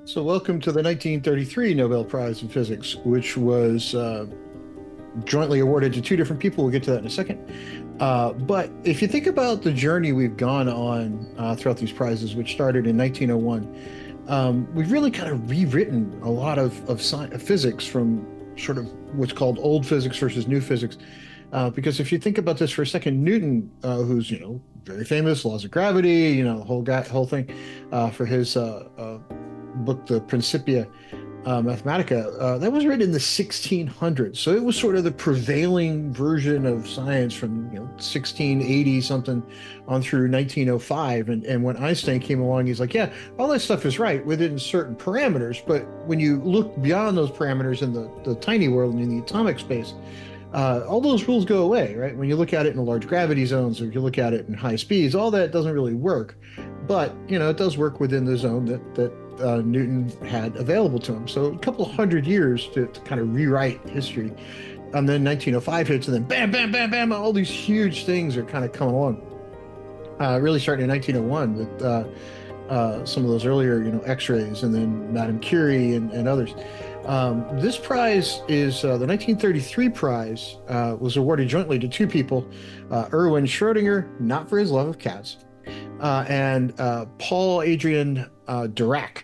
So, welcome to the 1933 Nobel Prize in Physics, which was jointly awarded to two different people. We'll get to that in a second. But if you think about the journey we've gone on throughout these prizes, which started in 1901, we've really kind of rewritten a lot of physics from sort of what's called old physics versus new physics. Because if you think about this for a second, Newton, who's very famous, laws of gravity, the whole thing, for his book, the Principia Mathematica, that was written in the 1600s. So it was sort of the prevailing version of science from 1680 something on through 1905. And when Einstein came along, he's like, yeah, all that stuff is right within certain parameters. But when you look beyond those parameters in the tiny world and in the atomic space, all those rules go away, right? When you look at it in the large gravity zones, or you look at it in high speeds, all that doesn't really work. But it does work within the zone that Newton had available to him. So a couple of hundred years to kind of rewrite history. And then 1905 hits, and then bam, bam, bam, bam, all these huge things are kind of coming along. Really starting in 1901 with some of those earlier, X-rays, and then Madame Curie and others. This prize is the 1933 prize, was awarded jointly to two people, Erwin Schrodinger, not for his love of cats, and Paul Adrien Dirac,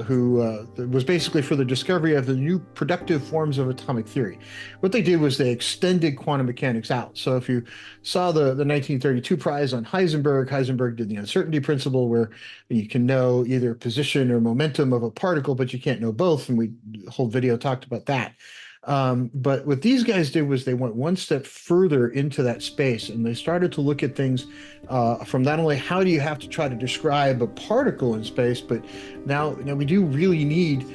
who was basically for the discovery of the new productive forms of atomic theory. What they did was they extended quantum mechanics out. So if you saw the 1932 prize on Heisenberg did the uncertainty principle, where you can know either position or momentum of a particle, but you can't know both. And the whole video talked about that. But what these guys did was they went one step further into that space, and they started to look at things from not only how do you have to try to describe a particle in space, but now we do really need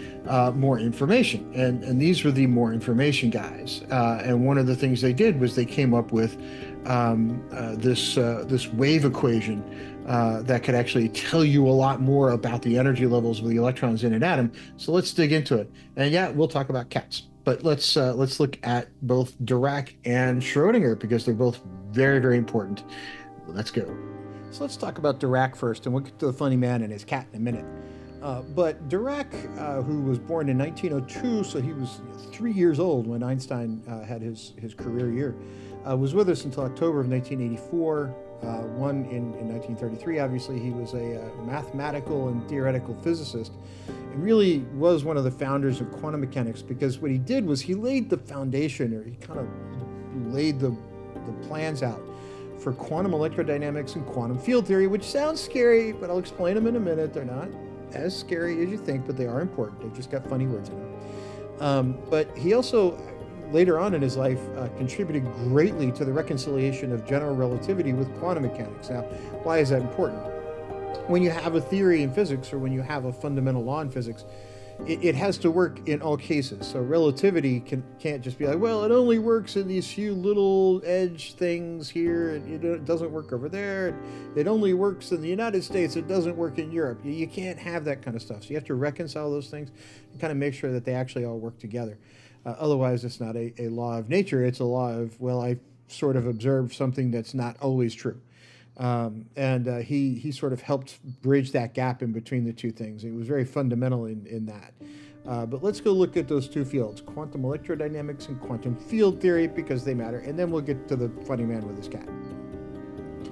more information. And these were the more information guys. And one of the things they did was they came up with this wave equation that could actually tell you a lot more about the energy levels of the electrons in an atom. So let's dig into it. And yeah, we'll talk about cats. But let's look at both Dirac and Schrodinger, because they're both very, very important. Let's go. So let's talk about Dirac first, and we'll get to the funny man and his cat in a minute. But Dirac, who was born in 1902, so he was 3 years old when Einstein had his career year, was with us until October of 1984. One in 1933, obviously, he was a mathematical and theoretical physicist, and really was one of the founders of quantum mechanics, because what he did was he laid the foundation, or he kind of laid the plans out for quantum electrodynamics and quantum field theory, which sounds scary, but I'll explain them in a minute. They're not as scary as you think, but they are important. They've just got funny words in them. But he also, later on in his life, contributed greatly to the reconciliation of general relativity with quantum mechanics. Now, why is that important? When you have a theory in physics, or when you have a fundamental law in physics, it has to work in all cases. So relativity can't just be like, well, it only works in these few little edge things here, and it doesn't work over there. It only works in the United States. It doesn't work in Europe. You can't have that kind of stuff. So you have to reconcile those things and kind of make sure that they actually all work together. Otherwise, it's not a law of nature. It's a law of, well, I sort of observed something that's not always true. He sort of helped bridge that gap in between the two things. It was very fundamental in that. But let's go look at those two fields, quantum electrodynamics and quantum field theory, because they matter. And then we'll get to the funny man with his cat.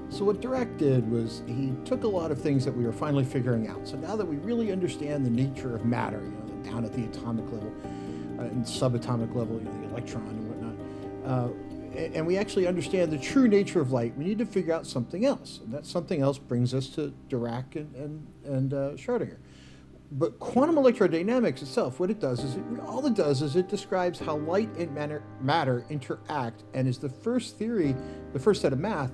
So what Dirac did was he took a lot of things that we were finally figuring out. So now that we really understand the nature of matter, down at the atomic level, and subatomic level, the electron and whatnot, and we actually understand the true nature of light, we need to figure out something else. And that something else brings us to Dirac and Schrodinger. But quantum electrodynamics itself, what it does is it describes how light and matter interact, and is the first set of math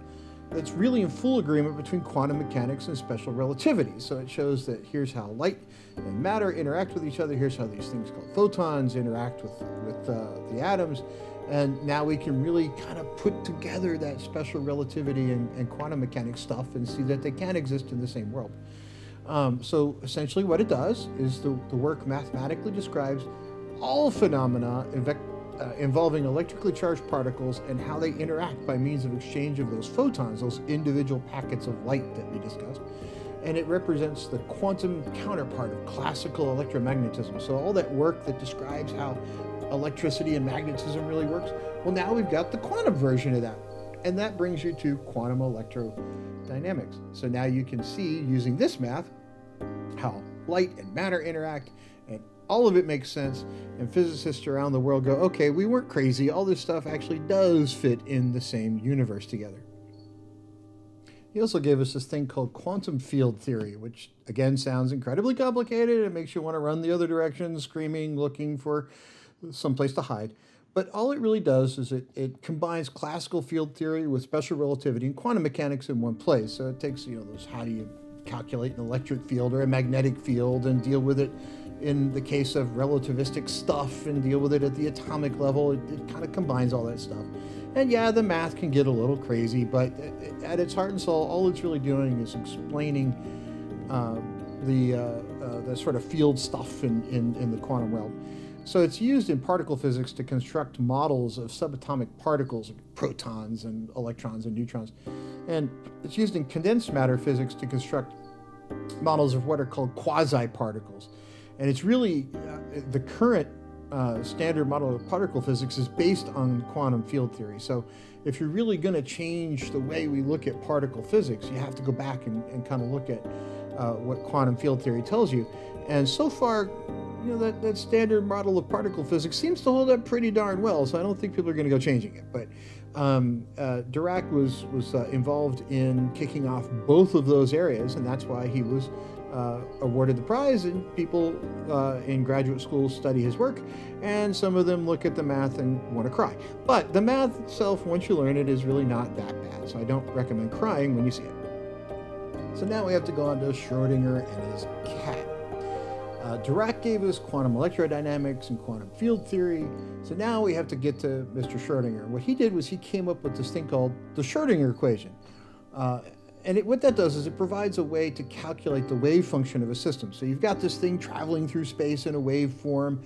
that's really in full agreement between quantum mechanics and special relativity. So it shows that here's how light and matter interact with each other. Here's how these things called photons interact with the atoms. And now we can really kind of put together that special relativity and quantum mechanics stuff and see that they can exist in the same world. So essentially what it does is the work mathematically describes all phenomena involving electrically charged particles and how they interact by means of exchange of those photons, those individual packets of light that we discussed, and it represents the quantum counterpart of classical electromagnetism. So all that work that describes how electricity and magnetism really works, well, now we've got the quantum version of that. And that brings you to quantum electrodynamics. So now you can see, using this math, how light and matter interact, and all of it makes sense. And physicists around the world go, okay, we weren't crazy. All this stuff actually does fit in the same universe together. He also gave us this thing called quantum field theory, which again sounds incredibly complicated. It makes you want to run the other direction, screaming, looking for someplace to hide. But all it really does is it combines classical field theory with special relativity and quantum mechanics in one place. So it takes, those, how do you calculate an electric field or a magnetic field and deal with it in the case of relativistic stuff and deal with it at the atomic level. It kind of combines all that stuff. And yeah, the math can get a little crazy, but at its heart and soul, all it's really doing is explaining the sort of field stuff in the quantum realm. So it's used in particle physics to construct models of subatomic particles, like protons and electrons and neutrons. And it's used in condensed matter physics to construct models of what are called quasi-particles. And it's really, the current standard model of particle physics is based on quantum field theory. So if you're really going to change the way we look at particle physics, you have to go back and kind of look at what quantum field theory tells you. And so far, that standard model of particle physics seems to hold up pretty darn well, so I don't think people are going to go changing it. But Dirac was involved in kicking off both of those areas, and that's why he was awarded the prize, and people in graduate school study his work, and some of them look at the math and want to cry. But the math itself, once you learn it, is really not that bad, so I don't recommend crying when you see it. So now we have to go on to Schrodinger and his cat. Dirac gave us quantum electrodynamics and quantum field theory. So now we have to get to Mr. Schrodinger. What he did was he came up with this thing called the Schrodinger equation. What that does is it provides a way to calculate the wave function of a system. So you've got this thing traveling through space in a wave form.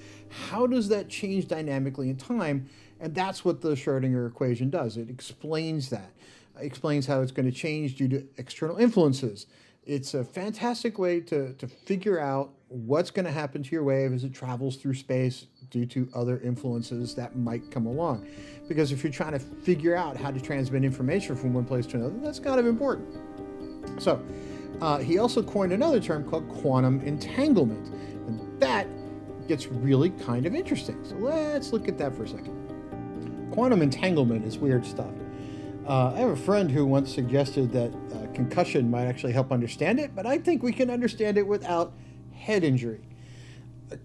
How does that change dynamically in time? And that's what the Schrodinger equation does. It explains that. It explains how it's going to change due to external influences. It's a fantastic way to figure out what's going to happen to your wave as it travels through space due to other influences that might come along. Because if you're trying to figure out how to transmit information from one place to another, that's kind of important. So he also coined another term called quantum entanglement. And that gets really kind of interesting. So let's look at that for a second. Quantum entanglement is weird stuff. I have a friend who once suggested that concussion might actually help understand it, but I think we can understand it without head injury.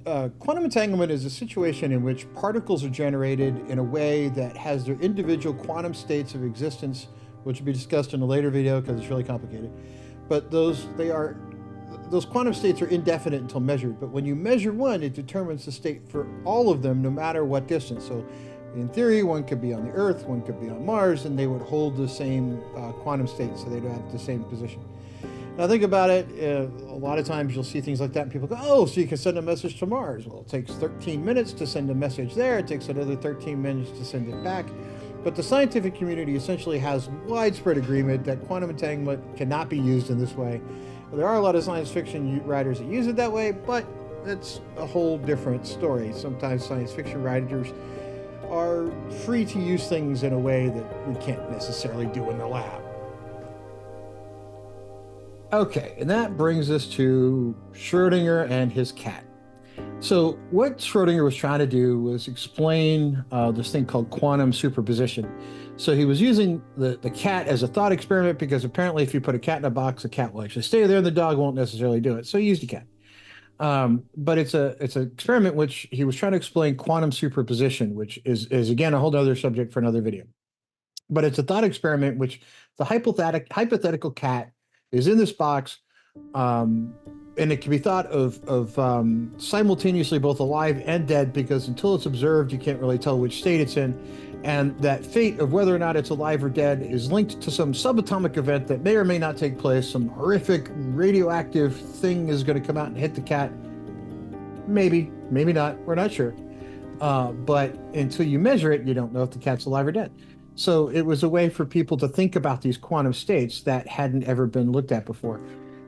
Quantum entanglement is a situation in which particles are generated in a way that has their individual quantum states of existence, which will be discussed in a later video because it's really complicated. But those quantum states are indefinite until measured. But when you measure one, it determines the state for all of them, no matter what distance. So in theory, one could be on the Earth, one could be on Mars, and they would hold the same quantum state, so they'd have the same position. Now think about it, a lot of times you'll see things like that and people go, oh, so you can send a message to Mars. Well, it takes 13 minutes to send a message there, it takes another 13 minutes to send it back. But the scientific community essentially has widespread agreement that quantum entanglement cannot be used in this way. There are a lot of science fiction writers that use it that way, but that's a whole different story. Sometimes science fiction writers are free to use things in a way that we can't necessarily do in the lab. Okay, and that brings us to Schrodinger and his cat. So what Schrodinger was trying to do was explain this thing called quantum superposition. So he was using the cat as a thought experiment because apparently if you put a cat in a box, the cat will actually stay there and the dog won't necessarily do it. So he used a cat. But it's an experiment which he was trying to explain quantum superposition, which is again a whole other subject for another video. But it's a thought experiment which the hypothetical cat is in this box, and it can be thought of simultaneously both alive and dead, because until it's observed, you can't really tell which state it's in. And that fate of whether or not it's alive or dead is linked to some subatomic event that may or may not take place. Some horrific radioactive thing is going to come out and hit the cat. Maybe, maybe not. We're not sure. But until you measure it, you don't know if the cat's alive or dead. So it was a way for people to think about these quantum states that hadn't ever been looked at before.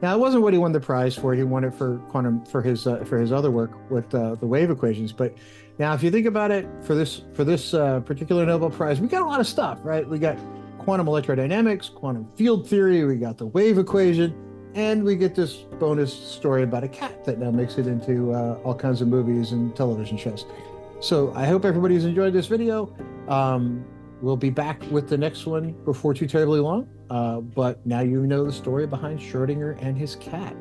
Now, it wasn't what he won the prize for. He won it for quantum for his other work with the wave equations. But now, if you think about it, for this particular Nobel Prize, we got a lot of stuff, right? We got quantum electrodynamics, quantum field theory, we got the wave equation, and we get this bonus story about a cat that now makes it into all kinds of movies and television shows. So I hope everybody's enjoyed this video. We'll be back with the next one before too terribly long. But now you know the story behind Schrodinger and his cat.